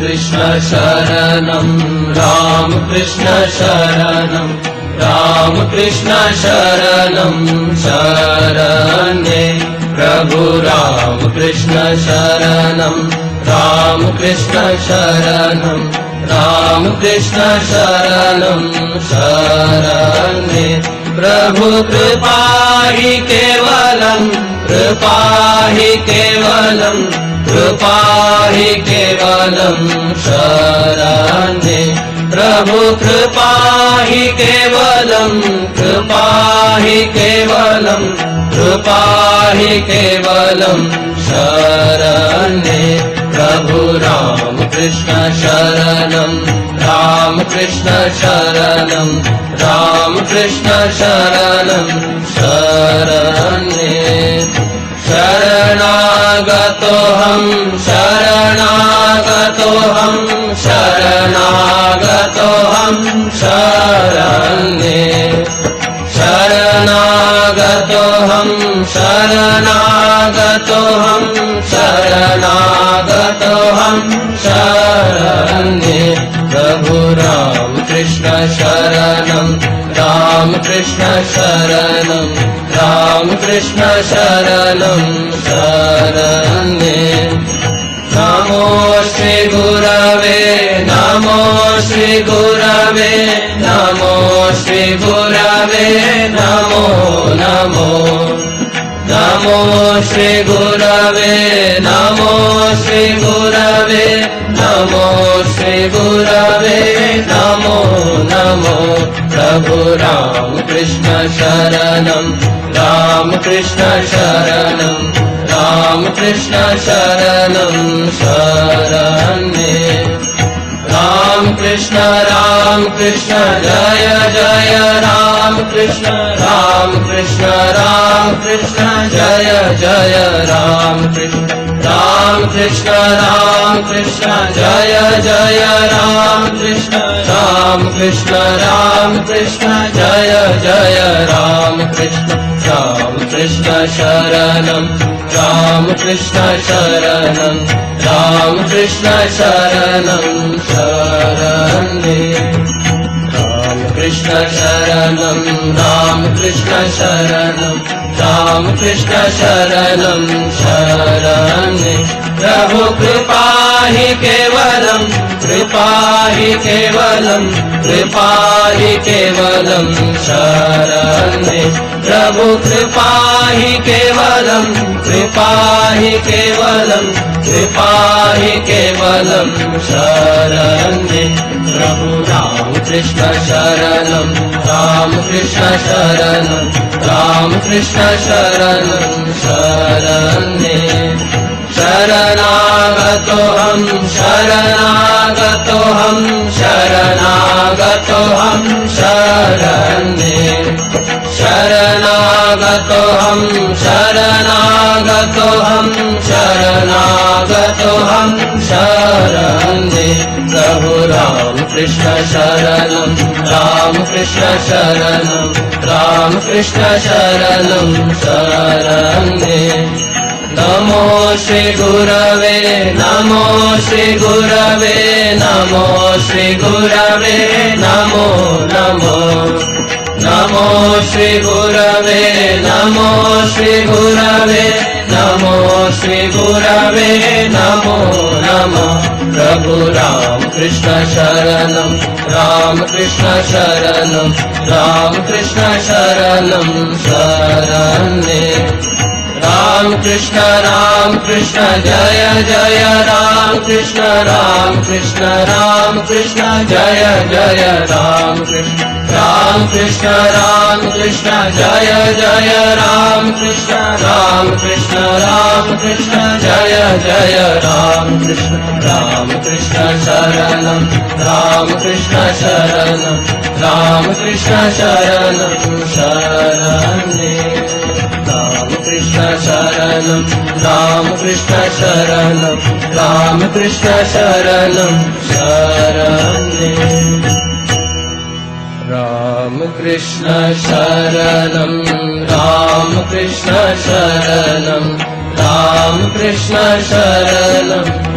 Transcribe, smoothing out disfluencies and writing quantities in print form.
कृष्ण शरणं रामकृष्ण शरणं रामकृष्ण शरणं शरण्ये प्रभु रामकृष्ण शरणं रामकृष्ण शरणं रामकृष्ण शरणं शरण्ये प्रभु कृपा हि केवलं कृपा हि केवलं कृपा हि केवलं शरण्ये प्रभु कृपा हि केवलं कृपा हि केवलं कृपा हि केवलं शरण्ये प्रभु रामकृष्ण शरणं रामकृष्ण शरणं रामकृष्ण शरणं शरण्ये शरणागतोऽहं शरणागतोऽहं शरणागतोऽहं शरण्ये शरणागतोऽहं शरणागतोऽहं शरणागतोऽहं शरण्ये प्रभु रामकृष्ण शरणं रामकृष्ण शरणं रामकृष्ण शरणं शरण्ये नमो श्री गुरवे नमो श्री गुरवे नमो श्री गुरवे नमो नमो नमो श्री गुरवे नमो श्री गुरवे नमो श्री गुरवे नमो नमो प्रभु रामकृष्ण शरणं रामकृष्ण शरणं रामकृष्ण शरणं शरण्ये रामकृष्ण रामकृष्ण जय जय रामकृष्ण रामकृष्ण रामकृष्ण जय जय रामकृष्ण रामकृष्ण रामकृष्ण जय जय रामकृष्ण रामकृष्ण रामकृष्ण जय जय रामकृष्ण रामकृष्ण शरणं रामकृष्ण शरणं रामकृष्ण शरणं शरण्ये रामकृष्ण शरणं रामकृष्ण शरणं रामकृष्ण शरणं शरण्ये प्रभु कृपा हि केवलं कृपा हि केवलं कृपा हि केवलं शरण्ये प्रभु कृपा हि केवलं कृपा हि केवलं कृपा हि केवलं शरण्ये प्रभु रामकृष्ण शरणं रामकृष्ण शरणं रामकृष्ण शरणं शरण्ये शरणागतोऽहं शरणागतोऽहं शरणागतोऽहं शरण्ये शरणागतोऽहं शरणागतोऽहं शरणागतोऽहं शरण्ये प्रभु रामकृष्ण शरणं रामकृष्ण शरणं रामकृष्ण शरणं शरण्ये नमो श्री गुरवे नमो श्री गुरवे नमो श्री गुरवे नमो नमो नमो श्री गुरवे नमो श्री गुरवे नमो श्री गुरवे नमो नमो प्रभु रामकृष्ण शरणं रामकृष्ण शरणं रामकृष्ण शरणं शरण्ये रामकृष्ण रामकृष्ण जय जय रामकृष्ण रामकृष्ण रामकृष्ण जय जय रामकृष्ण रामकृष्ण रामकृष्ण जय जय रामकृष्ण रामकृष्ण रामकृष्ण जय जय रामकृष्ण रामकृष्ण शरणं रामकृष्ण शरणं रामकृष्ण शरणं शरण्ये रामकृष्ण शरणं रामकृष्ण शरणं रामकृष्ण शरणं शरण्ये रामकृष्ण शरणं रामकृष्ण शरणं रामकृष्ण शरणं